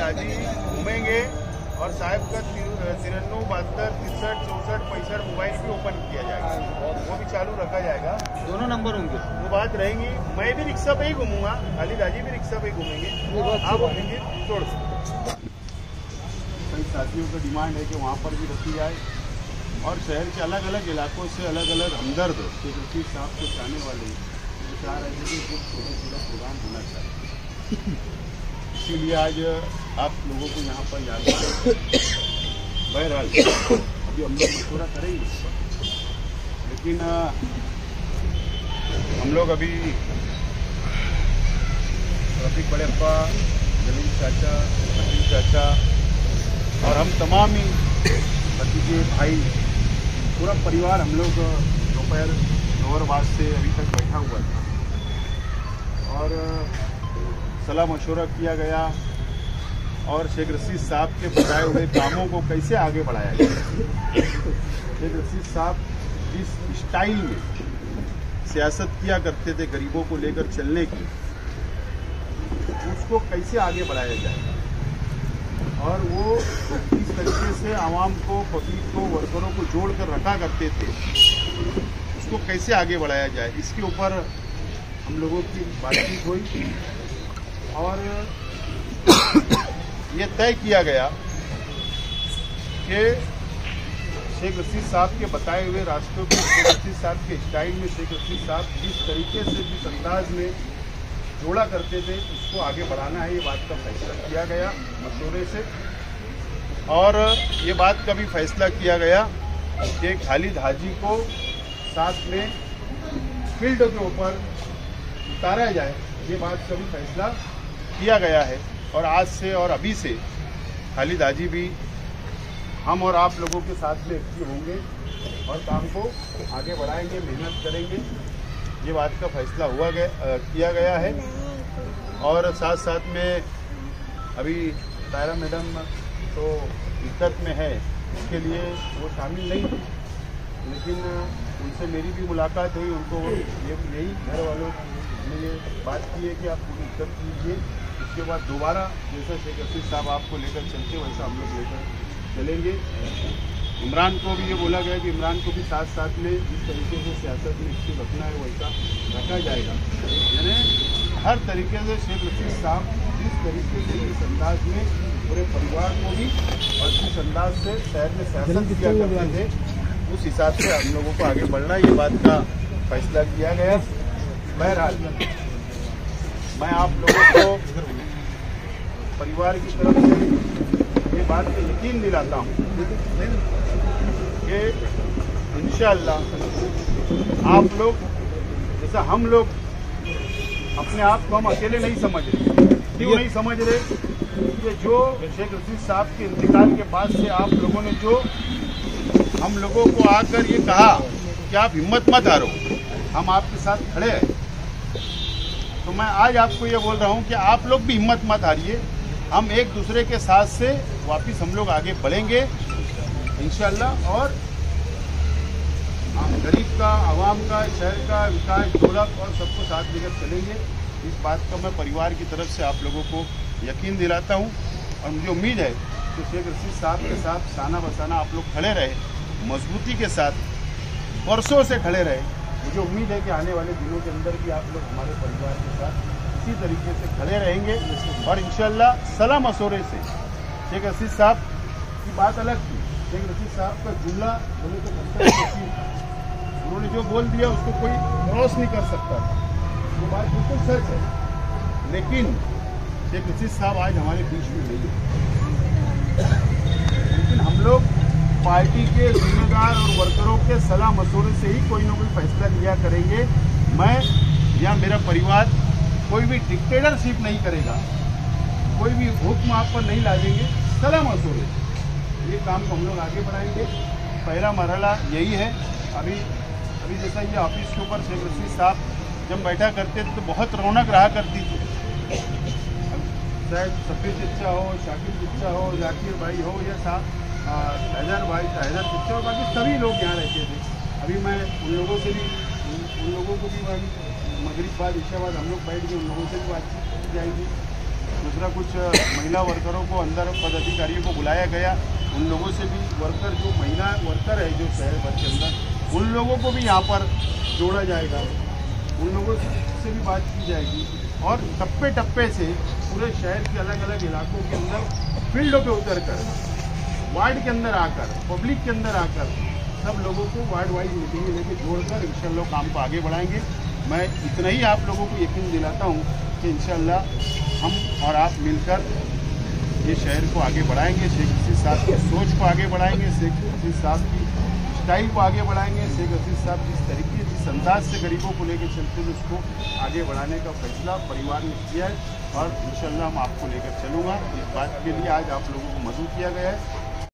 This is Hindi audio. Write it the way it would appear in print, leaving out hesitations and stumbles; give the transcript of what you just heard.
दादी घूमेंगे और साहब का 93, 72, 63, 64, 65 मोबाइल भी ओपन किया जाएगा, वो भी चालू रखा जाएगा। दोनों नंबर होंगे, वो बात रहेंगी। मैं भी रिक्शा पे ही घूमूंगा, खाली दादी भी रिक्शा पे घूमेंगे, आप घूमेंगे छोड़ सकते। कई साथियों का डिमांड है कि वहाँ पर भी रखी जाए और शहर के अलग अलग इलाकों से अलग अलग हमदर्द रफीक साहब को चाहने वाले चाह रहे थे कि कुछ छोटा प्रोग्राम होना चाहिए, इसीलिए आज आप लोगों को यहाँ पर याद करें। बहरहाल अभी हम लोग मशवरा करेंगे, लेकिन हम लोग अभी रफीक बड़प्पा, जमील चाचा, अकील चाचा और हम तमाम ही भतीजे भाई पूरा परिवार हम लोग दोपहर 9 बजे से अभी तक बैठा हुआ था और सलाह मशवरा किया गया और शेख रशीद साहब के बताए हुए कामों को कैसे आगे बढ़ाया जाए। शेख रशीद साहब जिस स्टाइल में सियासत किया करते थे गरीबों को लेकर चलने की, उसको कैसे आगे बढ़ाया जाए और वो किस तरीके से आवाम को, पब्लिक को, वर्करों को जोड़ कर रखा करते थे, उसको कैसे आगे बढ़ाया जाए, इसके ऊपर हम लोगों की बातचीत हुई और ये तय किया गया कि शेख रशीद साहब के बताए हुए रास्तों को शेख रशीद साहब के स्टाइल में शेख रशीद साहब जिस तरीके से, जिस अंदाज में जोड़ा करते थे, उसको आगे बढ़ाना है। ये बात का फैसला किया गया मशवरे से और ये बात का भी फैसला किया गया कि खालिद हाजी को साथ में फील्ड के ऊपर उतारा जाए। ये बात का भी फैसला किया गया है और आज से और अभी से खालिद हाजी भी हम और आप लोगों के साथ में एक्टिव होंगे और काम को आगे बढ़ाएंगे, मेहनत करेंगे। ये बात का फैसला किया गया है और साथ साथ में अभी तायरा मैडम तो इद्दत में है, इसके लिए वो शामिल नहीं थी, लेकिन उनसे मेरी भी मुलाकात हुई। उनको यही घर वालों ने ये बात की है कि आप पूरी इद्दत कीजिए, उसके बाद दोबारा जैसा शेख रशीद साहब आपको लेकर चलते वैसा हम लोग लेकर चलेंगे। इमरान को भी ये बोला गया कि इमरान को भी साथ साथ में जिस तरीके से सियासत में एक्टिव रखना है वैसा रखा जाएगा। यानी हर तरीके से शेख रशीद साहब जिस तरीके से, जिस अंदाज में पूरे परिवार को भी और जिस अंदाज से शहर में सियासत किया करते थे, उस हिसाब से हम लोगों को आगे बढ़ना, ये बात का फैसला किया गया। बहरहाल मैं आप लोगों को परिवार की तरफ से ये बात पे यकीन दिलाता हूँ कि इंशाअल्लाह आप लोग जैसा हम लोग अपने आप को हम अकेले नहीं समझ रहे। क्यों नहीं समझ रहे? कि जो शेख रशीद साहब के इंतकाल के बाद से आप लोगों ने जो हम लोगों को आकर ये कहा कि आप हिम्मत मत हारो, हम आपके साथ खड़े हैं, तो मैं आज आपको ये बोल रहा हूँ कि आप लोग भी हिम्मत मत हारिए। हम एक दूसरे के साथ से वापस हम लोग आगे बढ़ेंगे इंशाअल्लाह और गरीब का, आवाम का, शहर का विकास, दौलत और सबको साथ लेकर चलेंगे। इस बात का मैं परिवार की तरफ से आप लोगों को यकीन दिलाता हूँ और मुझे उम्मीद है कि शेख रशीद साहब के साथ साना बसाना आप लोग खड़े रहे, मजबूती के साथ वर्षों से खड़े रहे। मुझे उम्मीद है कि आने वाले दिनों के अंदर भी आप लोग हमारे परिवार के साथ इसी तरीके से खड़े रहेंगे और इंशाअल्लाह सलाह मशवरे से शेख रशीद साहब की बात अलग थी। शेख रशीद साहब का जुमला बोले तो उन्होंने जो बोल दिया उसको कोई क्रॉस नहीं कर सकता था, वो बात बिल्कुल सच है। लेकिन शेख रशीद साहब आज हमारे बीच में नहीं है, लेकिन हम लोग पार्टी के जिम्मेदार और वर्करों के सलाह मशवरे से ही कोई ना कोई फैसला लिया करेंगे। मैं या मेरा परिवार कोई भी डिक्टेटरशिप नहीं करेगा, कोई भी हुक्म आप पर नहीं लादेंगे, सलाह मशवरे ये काम को हम लोग आगे बढ़ाएंगे। पहला मरहला यही है। अभी जैसा ये ऑफिस के ऊपर शेख रशीद साहब जब बैठा करते थे तो बहुत रौनक रहा करती थी, चाहे सफ़ी चचा हो, शाकिर चचा हो, जाकिर भाई हो या हैदर भाई, हैदर चचा और बाकी सभी लोग यहाँ रहते थे। अभी मैं उन लोगों को भी मगरिब बाद, इशा बाद हम लोग बैठ के उन लोगों से भी बातचीत की जाएगी दूसरा कुछ महिला वर्करों को अंदर पदाधिकारियों को बुलाया गया। उन लोगों से भी वर्कर जो महिला वर्कर है जो शहर भर के अंदर, उन लोगों को भी यहाँ पर जोड़ा जाएगा, उन लोगों से भी बात की जाएगी और टप्पे टप्पे से पूरे शहर के अलग अलग इलाकों के अंदर फील्डों पे उतरकर, वार्ड के अंदर आकर, पब्लिक के अंदर आकर सब लोगों को वार्ड वाइज मीटिंगें लेके जोड़कर इंशाल्लाह काम को आगे बढ़ाएंगे। मैं इतना ही आप लोगों को यकीन दिलाता हूँ कि इंशाल्लाह हम और आप मिलकर ये शहर को आगे बढ़ाएंगे, शेख रशीद साहब की सोच को आगे बढ़ाएंगे, शेख रशीद साहब की स्टाइल को आगे बढ़ाएंगे। शेख रशीद साहब जिस तरीके जिस अंदाज से गरीबों को लेकर चलते थे उसको आगे बढ़ाने का फैसला परिवार ने किया है और इंशाल्लाह मैं आपको लेकर चलूँगा। इस बात के लिए आज आप लोगों को मदद किया गया है।